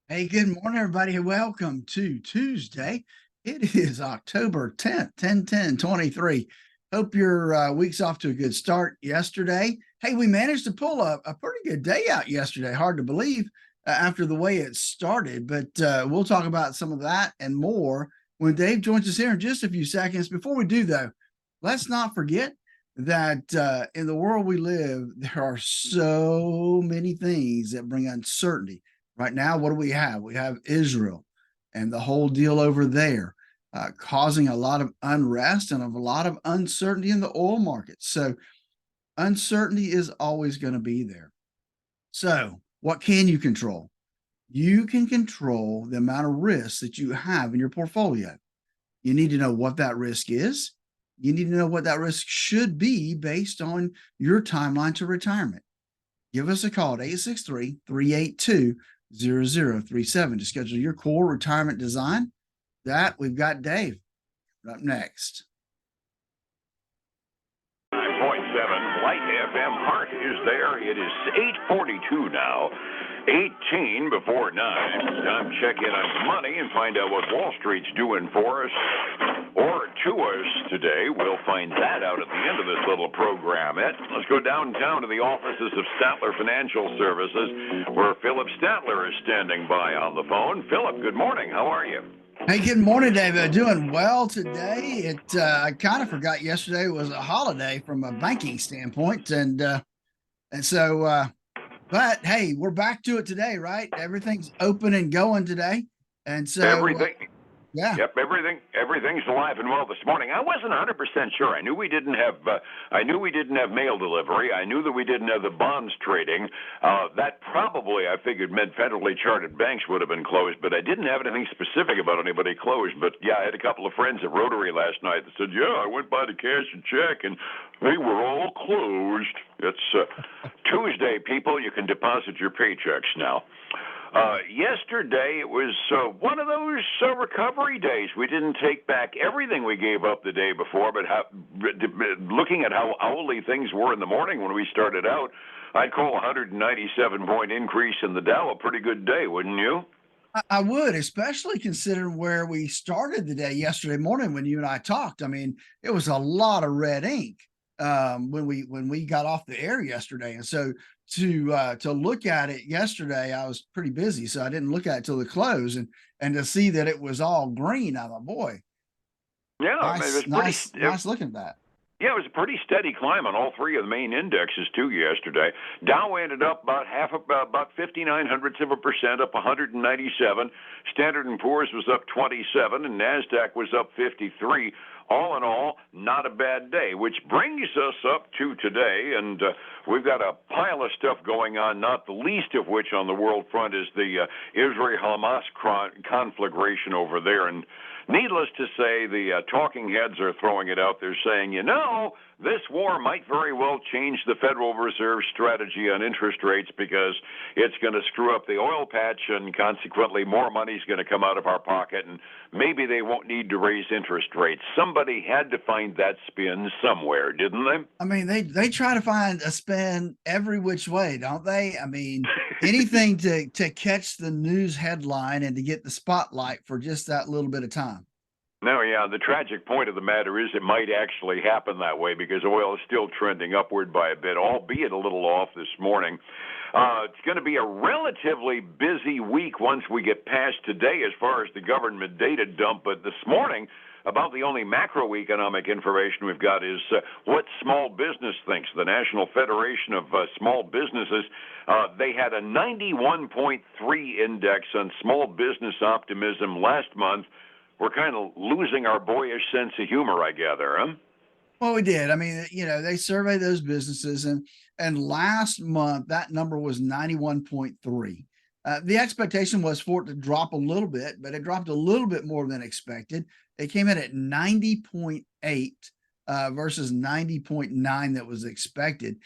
Hey, good morning, everybody. Welcome to Tuesday. It is October 10th, 10/10/23. Hope your week's off to a good start yesterday. Hey, we managed to pull a pretty good day out yesterday. Hard to believe after the way it started, but we'll talk about some of that and more when Dave joins us here in just a few seconds. Before we do, though, let's not forget that in the world we live, there are so many things that bring uncertainty. Right now, what do we have? We have Israel and the whole deal over there, causing a lot of unrest and a lot of uncertainty in the oil markets. So uncertainty is always going to be there. So what can you control? You can control the amount of risk that you have in your portfolio. You need to know what that risk is. You need to know what that risk should be based on your timeline to retirement. Give us a call at 863-382-0037 to schedule your core retirement design. That we've got Dave up next. 9.7 Light FM Heart is there. It is 8:42 now. 18 before 9. Time to check in on money and find out what Wall Street's doing for us or to us today. We'll find that out at the end of this little program. Let's go downtown to the offices of Statler Financial Services, where Phillip Statler is standing by on the phone. Phillip, good morning. How are you? Hey, good morning, David. Doing well today. I kind of forgot yesterday was a holiday from a banking standpoint, and so. But hey, we're back to it today, right? Everything's open and going today, and so everything. Yeah. Yep. Everything's alive and well this morning. I wasn't 100% sure. I knew we didn't have mail delivery. I knew that we didn't have the bonds trading. That probably, I figured, meant federally chartered banks would have been closed, but I didn't have anything specific about anybody closed. But yeah, I had a couple of friends at Rotary last night that said, yeah, I went by to cash a check and they were all closed. It's Tuesday, people. You can deposit your paychecks now. Yesterday, it was one of those recovery days. We didn't take back everything we gave up the day before, but looking at how owly things were in the morning when we started out, I'd call a 197-point increase in the Dow a pretty good day, wouldn't you? I would, especially considering where we started the day yesterday morning when you and I talked. I mean, it was a lot of red ink when we got off the air yesterday, and so to look at it yesterday, I was pretty busy, so I didn't look at it till the close, and to see that it was all green, I thought, boy, yeah, nice, it was nice looking at that. Yeah, it was a pretty steady climb on all three of the main indexes too yesterday. Dow ended up about 0.59%, up 197. Standard & Poor's was up 27, and Nasdaq was up 53. All in all, not a bad day, which brings us up to today, and we've got a pile of stuff going on, not the least of which on the world front is the Israel-Hamas conflagration over there. And needless to say, the talking heads are throwing it out there saying, this war might very well change the Federal Reserve strategy on interest rates because it's going to screw up the oil patch and consequently more money is going to come out of our pocket and maybe they won't need to raise interest rates. Somebody had to find that spin somewhere, didn't they? I mean, they try to find a spin every which way, don't they? I mean, anything to catch the news headline and to get the spotlight for just that little bit of time. No, yeah, the tragic point of the matter is it might actually happen that way because oil is still trending upward by a bit, albeit a little off this morning. It's going to be a relatively busy week once we get past today as far as the government data dump, but this morning, about the only macroeconomic information we've got is what small business thinks. The National Federation of Small Businesses, they had a 91.3 index on small business optimism last month. We're kind of losing our boyish sense of humor, I gather, huh? Well, we did. I mean, they survey those businesses, and last month that number was 91.3. The expectation was for it to drop a little bit, but it dropped a little bit more than expected. It came in at 90.8 versus 90.9 that was expected.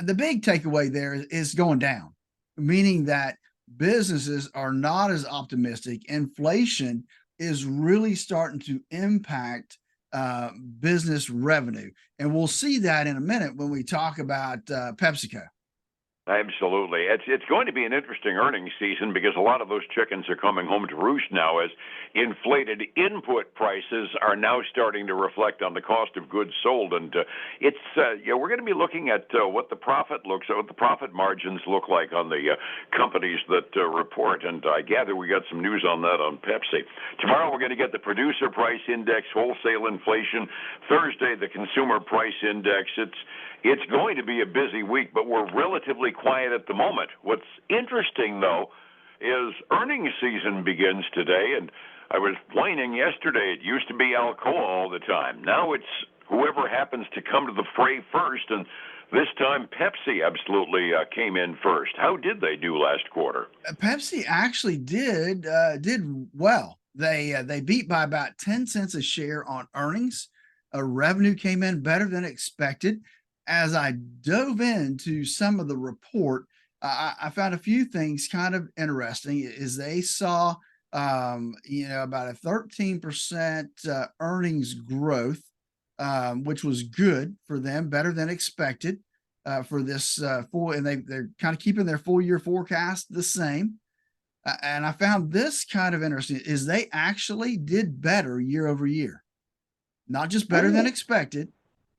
The big takeaway there is going down, meaning that businesses are not as optimistic. Inflation is really starting to impact business revenue. And we'll see that in a minute when we talk about PepsiCo. Absolutely. It's going to be an interesting earnings season because a lot of those chickens are coming home to roost now as inflated input prices are now starting to reflect on the cost of goods sold. And we're going to be looking at what the profit margins look like on the companies that report. And I gather we got some news on that on Pepsi. Tomorrow we're going to get the producer price index, wholesale inflation. Thursday, the consumer price index. It's going to be a busy week, but we're relatively quiet at the moment. What's interesting, though, is earnings season begins today, and I was whining yesterday. It used to be Alcoa all the time. Now it's whoever happens to come to the fray first, and this time Pepsi absolutely came in first. How did they do last quarter? Pepsi actually did well. They beat by about 10 cents a share on earnings. Revenue came in better than expected. As I dove into some of the report, I found a few things kind of interesting. Is they saw, about a 13% earnings growth, which was good for them, better than expected for this full, and they're kind of keeping their full year forecast the same. And I found this kind of interesting is they actually did better year over year, not just better than expected,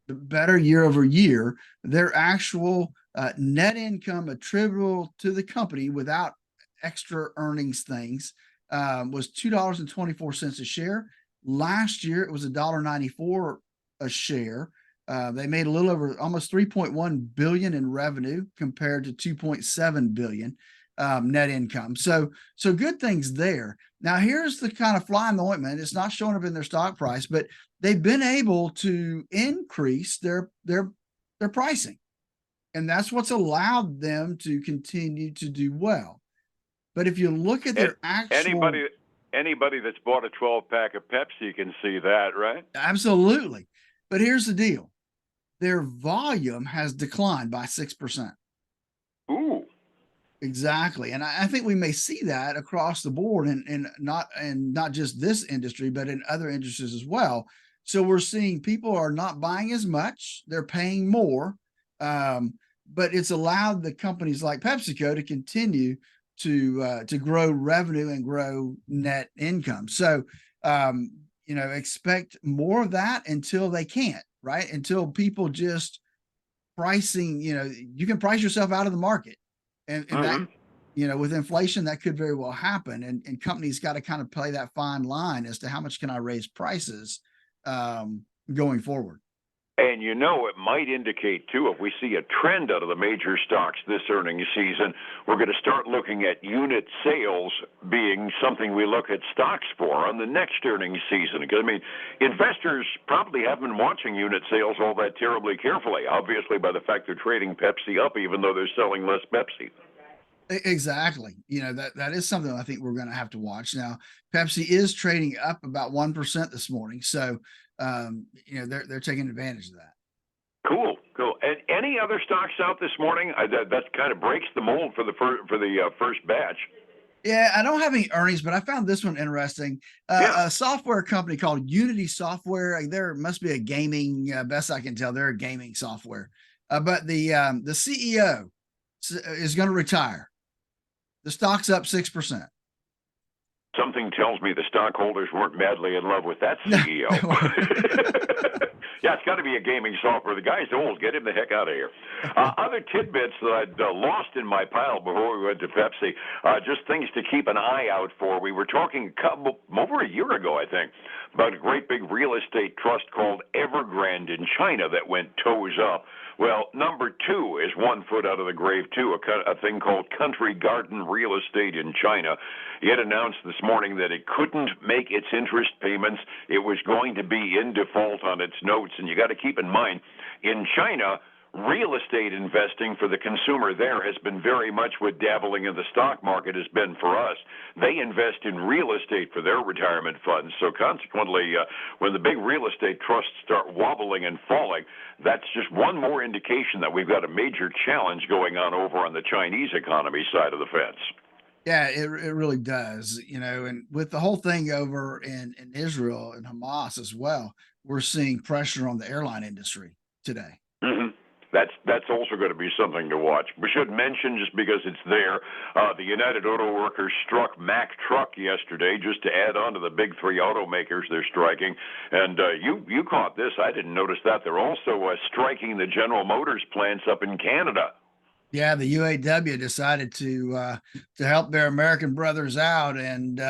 better year over year. Their actual net income attributable to the company without extra earnings things was $2.24 a share. Last year it was $1.94 a share. They made a little over almost 3.1 billion in revenue compared to 2.7 billion net income. So good things there. Now here's the kind of fly in the ointment. It's not showing up in their stock price, but they've been able to increase their pricing, and that's what's allowed them to continue to do well. But if you look at their anybody that's bought a 12-pack of Pepsi can see that, right? Absolutely. But here's the deal: their volume has declined by 6%. Ooh. Exactly. And I think we may see that across the board and not just this industry, but in other industries as well. So we're seeing people are not buying as much, they're paying more. But it's allowed the companies like PepsiCo to continue to grow revenue and grow net income. So expect more of that until they can't, right? Until people just pricing, you can price yourself out of the market. And that, with inflation, that could very well happen. And companies got to kind of play that fine line as to how much can I raise prices going forward. And it might indicate, too, if we see a trend out of the major stocks this earnings season, we're going to start looking at unit sales being something we look at stocks for on the next earnings season. Because, investors probably haven't been watching unit sales all that terribly carefully, obviously by the fact they're trading Pepsi up, even though they're selling less Pepsi. Exactly. That is something I think we're going to have to watch. Now, Pepsi is trading up about 1% this morning. So, they're taking advantage of that. Cool. And any other stocks out this morning? That kind of breaks the mold for the first batch. Yeah, I don't have any earnings, but I found this one interesting. A software company called Unity Software. There must be a gaming, best I can tell, they're a gaming software. But the CEO is going to retire. The stock's up 6%. Something tells me the stockholders weren't madly in love with that CEO. Yeah, it's got to be a gaming software. The guy's old. Get him the heck out of here. Other tidbits that I'd lost in my pile before we went to Pepsi, just things to keep an eye out for. We were talking over a year ago, I think, about a great big real estate trust called Evergrande in China that went toes up. Well, number two is 1 foot out of the grave, too, a thing called Country Garden Real Estate in China. It announced this morning that it couldn't make its interest payments. It was going to be in default on its notes. And you got to keep in mind, in China, real estate investing for the consumer there has been very much what dabbling in the stock market has been for us. They invest in real estate for their retirement funds. So consequently, when the big real estate trusts start wobbling and falling, that's just one more indication that we've got a major challenge going on over on the Chinese economy side of the fence. Yeah, it really does, and with the whole thing over in Israel and Hamas as well, we're seeing pressure on the airline industry today. Mm-hmm. That's also going to be something to watch. We should mention, just because it's there, the United Auto Workers struck Mack Truck yesterday, just to add on to the big three automakers they're striking. And you caught this. I didn't notice that. They're also striking the General Motors plants up in Canada. Yeah, the UAW decided to help their American brothers out, and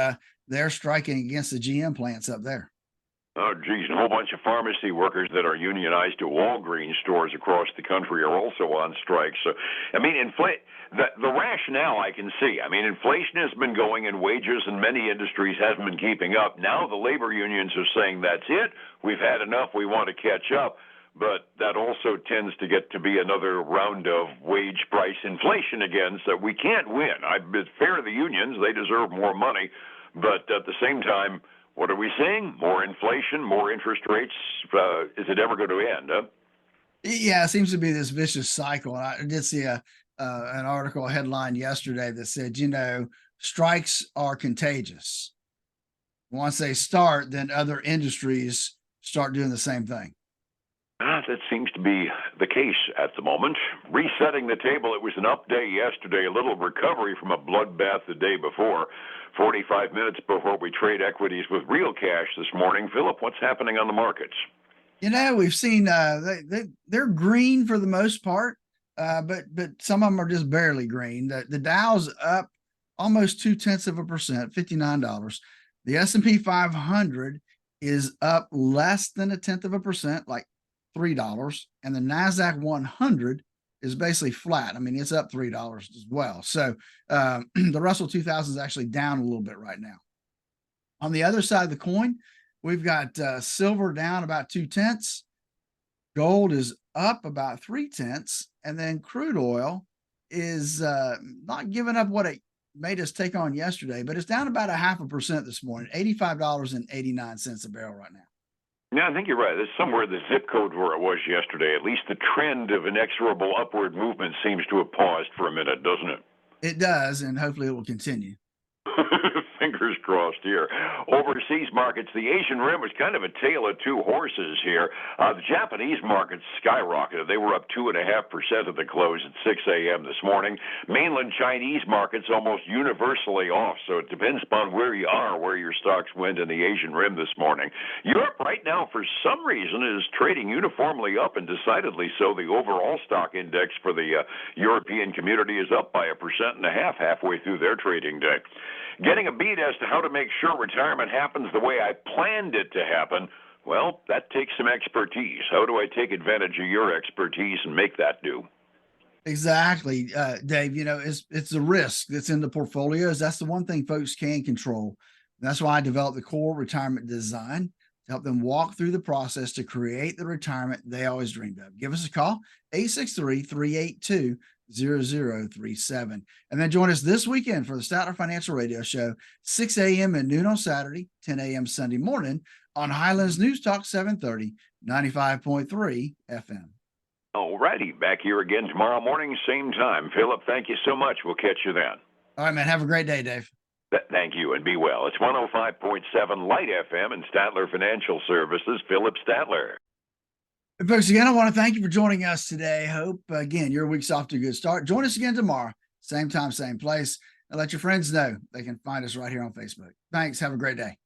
they're striking against the GM plants up there. Oh, geez, and a whole bunch of pharmacy workers that are unionized at Walgreens stores across the country are also on strike. So, I mean, the rationale I can see. I mean, inflation has been going, and wages in many industries hasn't been keeping up. Now the labor unions are saying that's it. We've had enough. We want to catch up. But that also tends to get to be another round of wage price inflation again. So we can't win. It's fair to the unions. They deserve more money. But at the same time, what are we seeing? More inflation, more interest rates. Is it ever going to end? Huh? Yeah, it seems to be this vicious cycle. And I did see an article, a headline yesterday that said, strikes are contagious. Once they start, then other industries start doing the same thing. That seems to be the case at the moment. Resetting the table, it was an up day yesterday, a little recovery from a bloodbath the day before. 45 minutes before we trade equities with real cash this morning. Phillip, what's happening on the markets? We've seen they're green for the most part, but some of them are just barely green. The Dow's up almost 0.2%, $59. The S&P 500 is up less than 0.1%, like $3, and the NASDAQ 100 is basically flat. I mean, it's up $3 as well. So the Russell 2000 is actually down a little bit right now. On the other side of the coin, we've got silver down about 0.2. Gold is up about 0.3, and then crude oil is not giving up what it made us take on yesterday, but it's down about 0.5% this morning, $85.89 a barrel right now. Yeah, I think you're right. It's somewhere the zip code where it was yesterday. At least the trend of inexorable upward movement seems to have paused for a minute, doesn't it? It does, and hopefully it will continue. Fingers crossed here. Overseas markets, the Asian Rim was kind of a tale of two horses here. The Japanese markets skyrocketed. They were up 2.5% at the close at 6 a.m. this morning. Mainland Chinese markets almost universally off, so it depends upon where you are, where your stocks went in the Asian Rim this morning. Europe right now, for some reason, is trading uniformly up, and decidedly so. The overall stock index for the European community is up by 1.5% halfway through their trading day. Getting a beat as to how to make sure retirement happens the way I planned it to happen, well, that takes some expertise. How do I take advantage of your expertise and make that do? Exactly, Dave. It's the risk that's in the portfolios. That's the one thing folks can control. That's why I developed the core retirement design to help them walk through the process to create the retirement they always dreamed of. Give us a call, 863-382-0037. And then join us this weekend for the Statler Financial Radio Show, 6 a.m. and noon on Saturday, 10 a.m. Sunday morning on Highlands News Talk 730, 95.3 FM. All righty. Back here again tomorrow morning, same time. Phillip, thank you so much. We'll catch you then. All right, man. Have a great day, Dave. Thank you, and be well. It's 105.7 Light FM and Statler Financial Services, Phillip Statler. And folks, again, I want to thank you for joining us today. Hope, again, your week's off to a good start. Join us again tomorrow, same time, same place, and let your friends know they can find us right here on Facebook. Thanks. Have a great day.